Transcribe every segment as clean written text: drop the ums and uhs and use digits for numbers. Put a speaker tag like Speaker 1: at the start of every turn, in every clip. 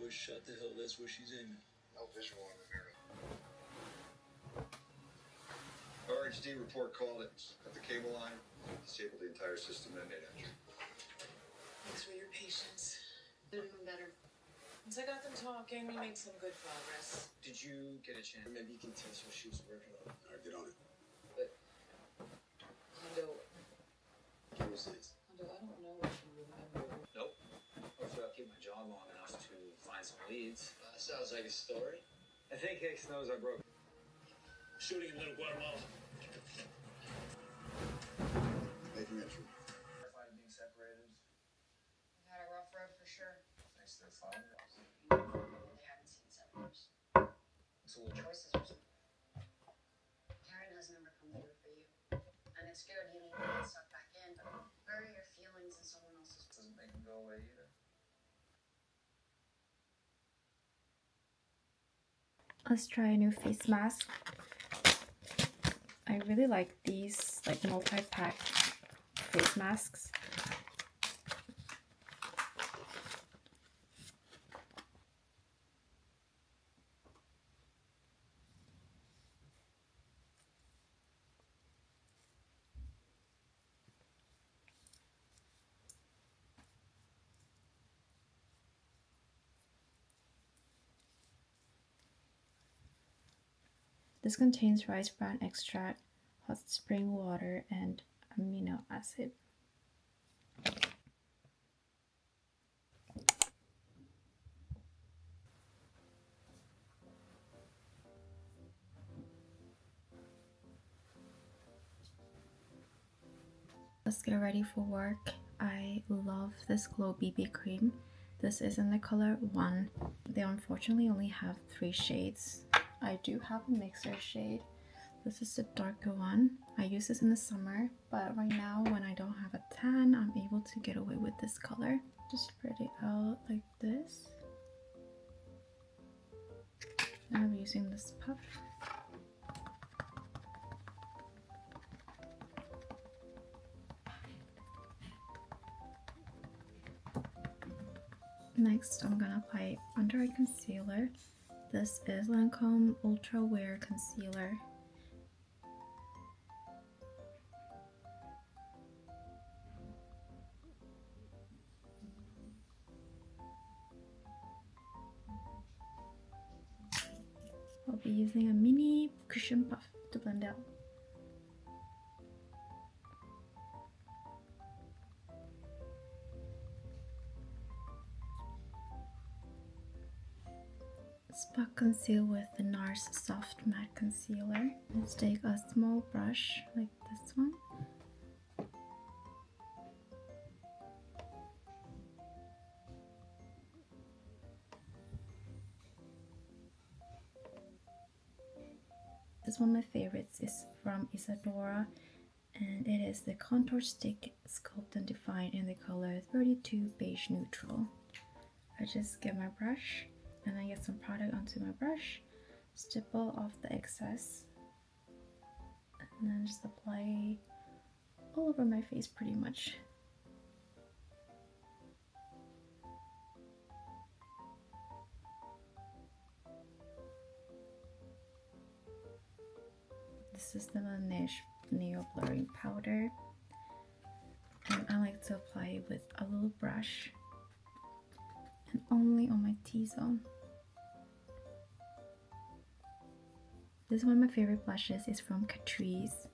Speaker 1: Oh, shut the hell, that's where she's aiming.
Speaker 2: No visual on the mirror. RHD report called it. Cut the cable line, disabled the entire system and knit entry.
Speaker 3: Thanks for your patience. They're doing better. Once I got them talking, we made some good progress.
Speaker 1: Did you get a chance? Maybe you can tell us what she was working on.
Speaker 2: All right, get on it.
Speaker 3: But, Hondo,
Speaker 1: What was this?
Speaker 3: I don't know if you remember.
Speaker 1: Nope. Hopefully I'll keep my job long enough to find some leads.
Speaker 4: Sounds like a story.
Speaker 1: I think Hicks knows I broke.
Speaker 4: Shooting in Little Guatemala.
Speaker 2: Making entry.
Speaker 1: Terrified of being separated.
Speaker 5: We've had a rough road for sure.
Speaker 1: Thanks to the father.
Speaker 5: They haven't seen 7 years.
Speaker 1: It's a little
Speaker 5: Choices are simple. Karen has never come through for you. And it's good you need to get stuck back in, but where are your feelings in someone else's?
Speaker 1: doesn't make him go away either.
Speaker 6: Let's try a new face mask. I really like these like multi-pack face masks. This contains rice bran extract, hot spring water, and amino acid. Let's get ready for work. I love this Glow BB cream. This is in the color 1. They unfortunately only have 3 shades. I do have a mixer shade. This is the darker one. I use this in the summer, but right now when I don't have a tan, I'm able to get away with this color. Just spread it out like this. And I'm using this puff. Next, I'm gonna apply under eye concealer. This is Lancome Ultra Wear Concealer. I'll be using a mini cushion puff to blend out. Spot conceal with the NARS Soft Matte Concealer. Let's take a small brush like this one. This is one of my favorites. Is from Isadora, and it is the Contour Stick Sculpt and Define in the color 32 Beige Neutral. I just get my brush and I get some product onto my brush, stipple off the excess, and then just apply all over my face pretty much. This is the Laneige Nail Blurring Powder, and I like to apply it with a little brush and only on my T-zone. This is one of my favorite blushes. It's from Catrice.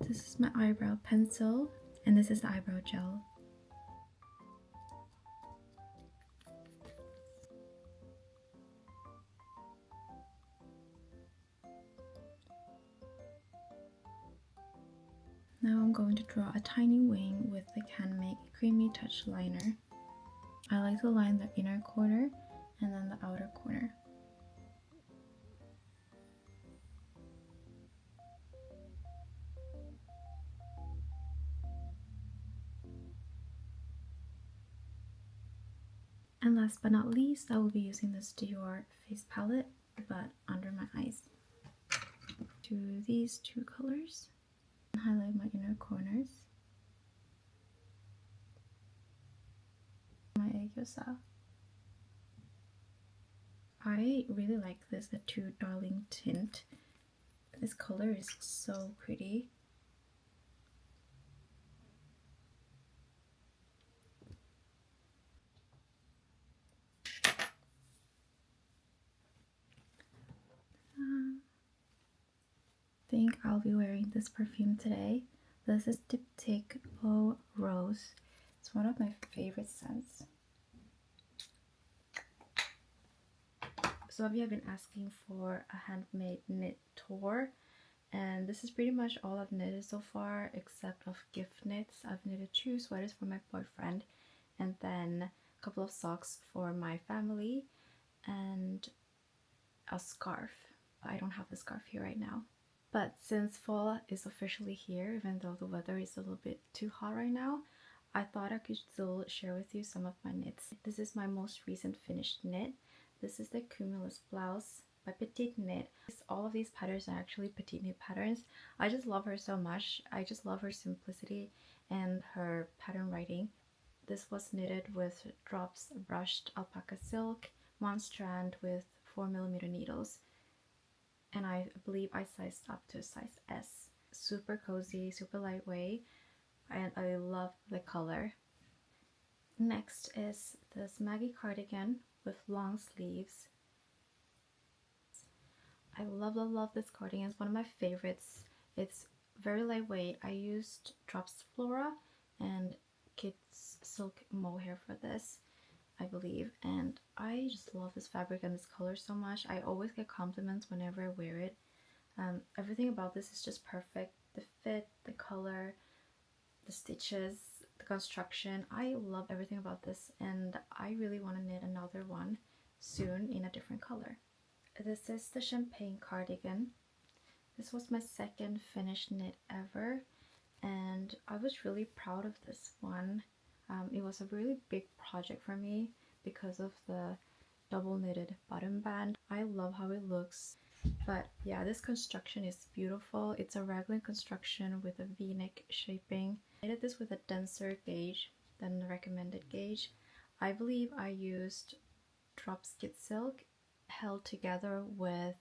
Speaker 6: This is my eyebrow pencil, and this is the eyebrow gel. Now I'm going to draw a tiny wing with the Handmade Creamy Touch Liner. I like to line the inner corner and then the outer corner. And last but not least, I will be using this Dior face palette, but under my eyes. To these two colors, highlight my inner corners. My Egyosa. I really like this, the Too Darling tint. This color is so pretty. I think I'll be wearing this perfume today. This is Diptyque Eau Rose. It's one of my favorite scents. Some of you have been asking for a handmade knit tour, and this is pretty much all I've knitted so far, except of gift knits. I've knitted 2 sweaters for my boyfriend, and then a couple of socks for my family, and a scarf. I don't have the scarf here right now. But since fall is officially here, even though the weather is a little bit too hot right now, I thought I could still share with you some of my knits. This is my most recent finished knit. This is the Cumulus blouse by Petite Knit. All of these patterns are actually Petite Knit patterns. I just love her so much. I just love her simplicity and her pattern writing. This was knitted with drops brushed alpaca silk, one strand with 4mm needles. And I believe I sized up to a size S. Super cozy, super lightweight, and I love the color. Next is this Maggie cardigan with long sleeves. I love this cardigan. It's one of my favorites. It's very lightweight. I used Drops Flora and Kids Silk Mohair for this, I believe, and I just love this fabric and this color so much. I always get compliments whenever I wear it. Everything about this is just perfect. The fit, the color, the stitches, the construction. I love everything about this, and I really want to knit another one soon in a different color. This is the Champagne cardigan. This was my second finished knit ever, and I was really proud of this one. It was a really big project for me because of the double knitted bottom band. I love how it looks, but yeah, this construction is beautiful. It's a raglan construction with a v-neck shaping. I did this with a denser gauge than the recommended gauge. I believe I used Drops Kid Silk held together with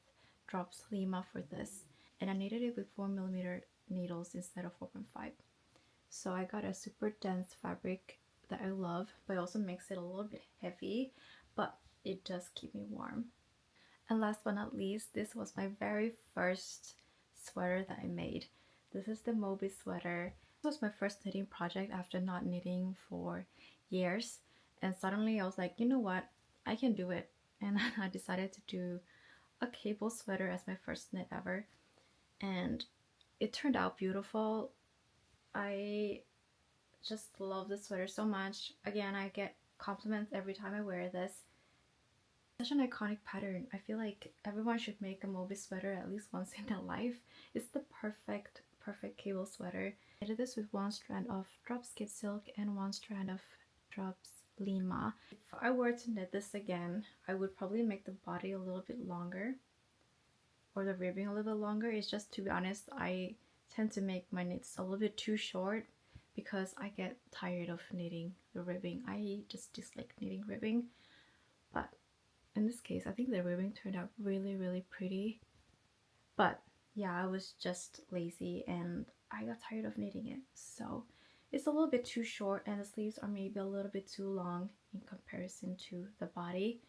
Speaker 6: Drops Lima for this, and I knitted it with 4mm needles instead of 4.5. So I got a super dense fabric that I love, but it also makes it a little bit heavy, but it does keep me warm. And last but not least, this was my very first sweater that I made. This is the Moby sweater. This was my first knitting project after not knitting for years, and suddenly I was like, you know what, I can do it. And then I decided to do a cable sweater as my first knit ever, and it turned out beautiful. I just love this sweater so much. Again, I get compliments every time I wear this. Such an iconic pattern. I feel like everyone should make a Moby sweater at least once in their life. It's the perfect cable sweater. I did this with one strand of Drops Kid Silk and one strand of Drops Lima. If I were to knit this again, I would probably make the body a little bit longer, or the ribbing a little bit longer. It's just, to be honest, I tend to make my knits a little bit too short because I get tired of knitting the ribbing. I just dislike knitting ribbing. But in this case, I think the ribbing turned out really pretty. But yeah, I was just lazy and I got tired of knitting it. So it's a little bit too short, and the sleeves are maybe a little bit too long in comparison to the body.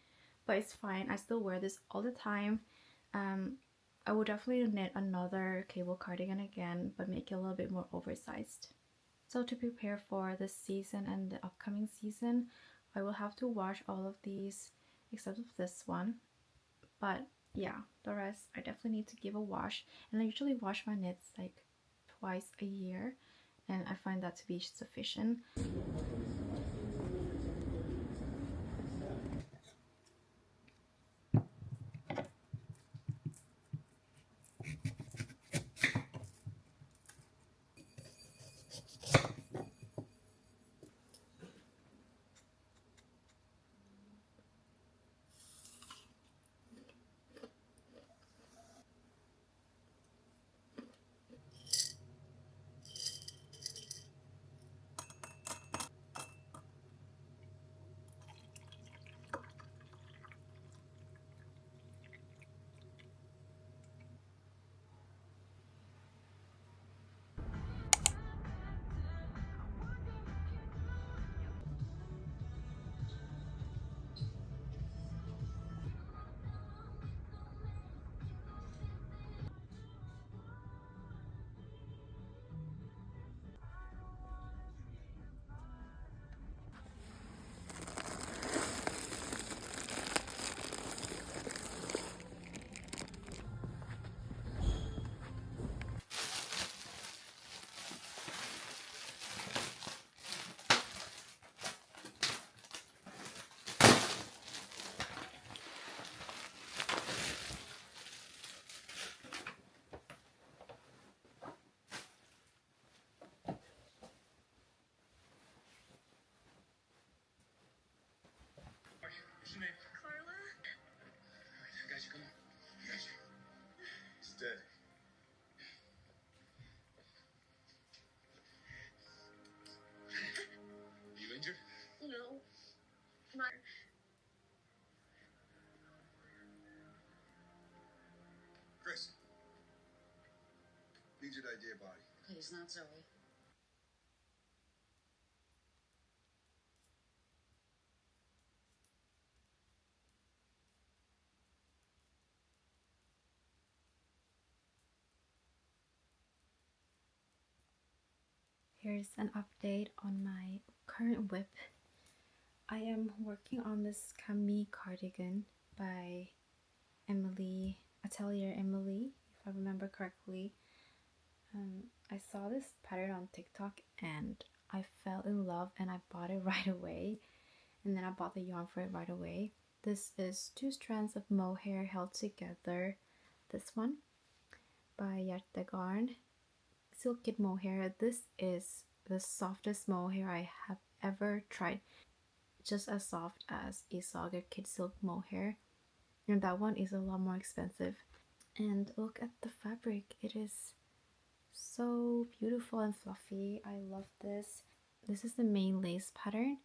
Speaker 6: But it's fine. I still wear this all the time. I would definitely knit another cable cardigan again, but make it a little bit more oversized. So to prepare for this season and the upcoming season, I will have to wash all of these except of this one. But yeah, the rest I definitely need to give a wash, and I usually wash my knits like twice a year, and I find that to be sufficient.
Speaker 2: Aged idea body.
Speaker 5: Please, not Zoe.
Speaker 6: Here's an update on my current whip. I am working on this Camille cardigan by Emily, Atelier Emily, if I remember correctly. I saw this pattern on TikTok and I fell in love and I bought it right away. And then I bought the yarn for it right away. This is 2 strands of mohair held together. This one by Yesstyle Silk Kid Mohair. This is the softest mohair I have ever tried. Just as soft as a Saga Kid Silk Mohair. And that one is a lot more expensive. And look at the fabric. It is so beautiful and fluffy. I love this. This is the main lace pattern.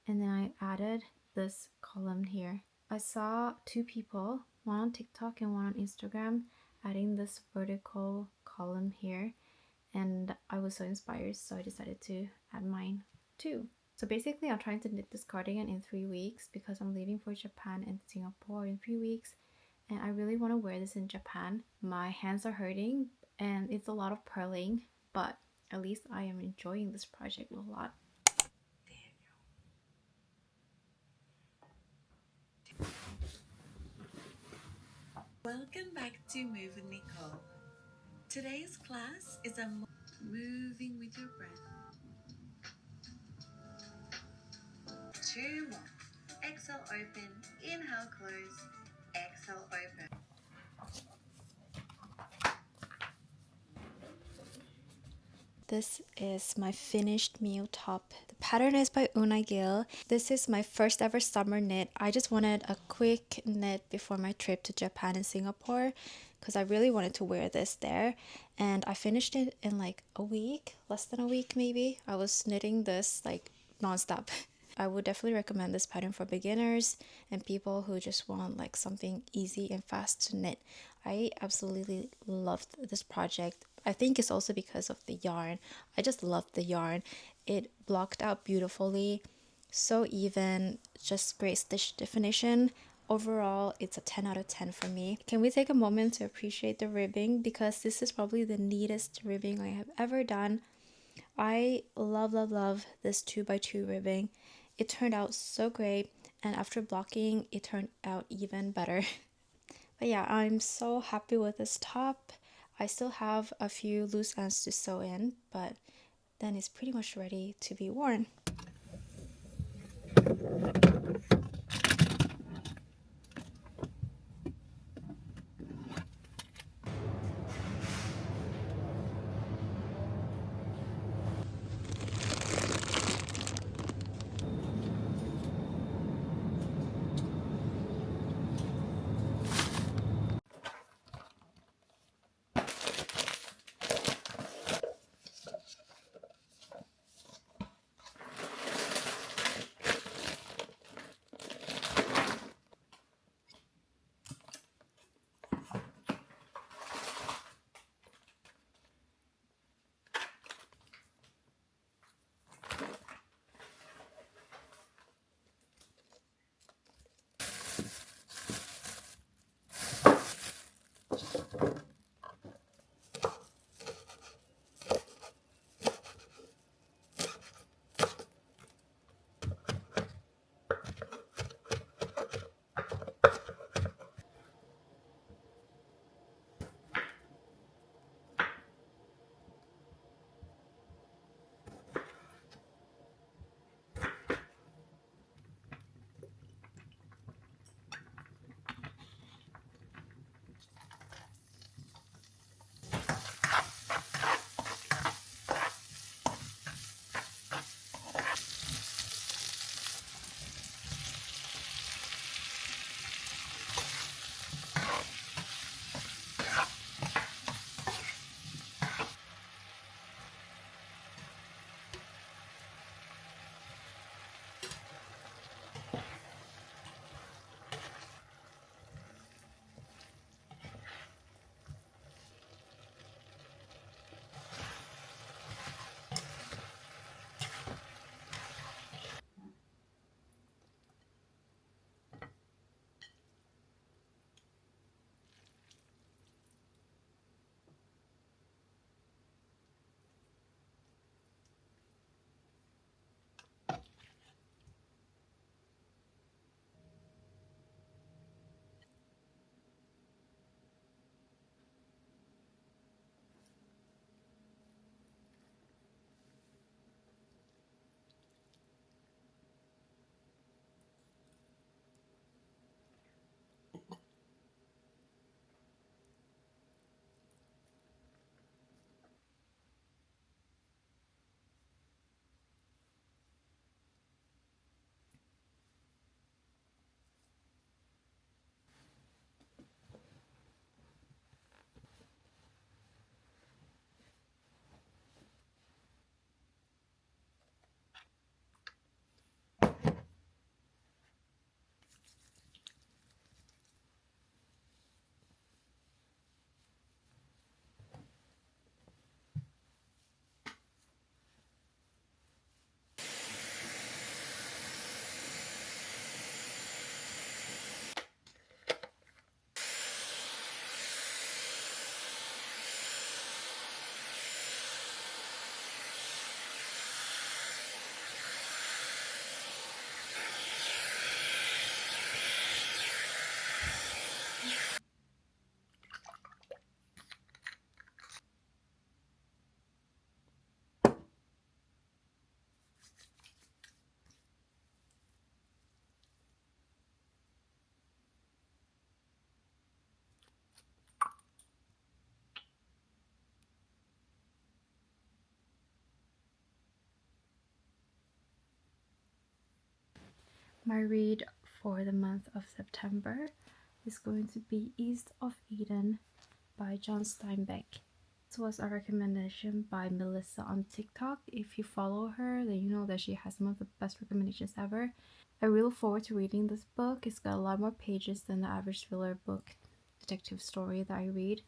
Speaker 6: And then I added this column here. I saw 2 people, one on TikTok and one on Instagram, adding this vertical column here. And I was so inspired, so I decided to add mine too. So basically I'm trying to knit this cardigan in 3 weeks because I'm leaving for Japan and Singapore in 3 weeks. And I really want to wear this in Japan. My hands are hurting and it's a lot of purling, but at least I am enjoying this project a lot.
Speaker 7: Welcome back to Move with Nicole. Today's class is a moving with your breath. 2 more. Exhale, open. Inhale, close. Exhale, open.
Speaker 6: This is my finished meal top. The pattern is by Oneul. This is my first ever summer knit. I just wanted a quick knit before my trip to Japan and Singapore because I really wanted to wear this there. And I finished it in like a week, less than a week maybe. I was knitting this like non-stop. I would definitely recommend this pattern for beginners and people who just want like something easy and fast to knit. I absolutely loved this project. I think it's also because of the yarn. I just loved the yarn. It blocked out beautifully, so even, just great stitch definition. Overall, it's a 10 out of 10 for me. Can we take a moment to appreciate the ribbing, because this is probably the neatest ribbing I have ever done. I love this 2x2 ribbing. It turned out so great, and after blocking, it turned out even better. But yeah, I'm so happy with this top. I still have a few loose ends to sew in, but then it's pretty much ready to be worn. My read for the month of September is going to be East of Eden by John Steinbeck. This was a recommendation by Melissa on TikTok. If you follow her, then you know that she has some of the best recommendations ever. I really look forward to reading this book. It's got a lot more pages than the average thriller book detective story that I read.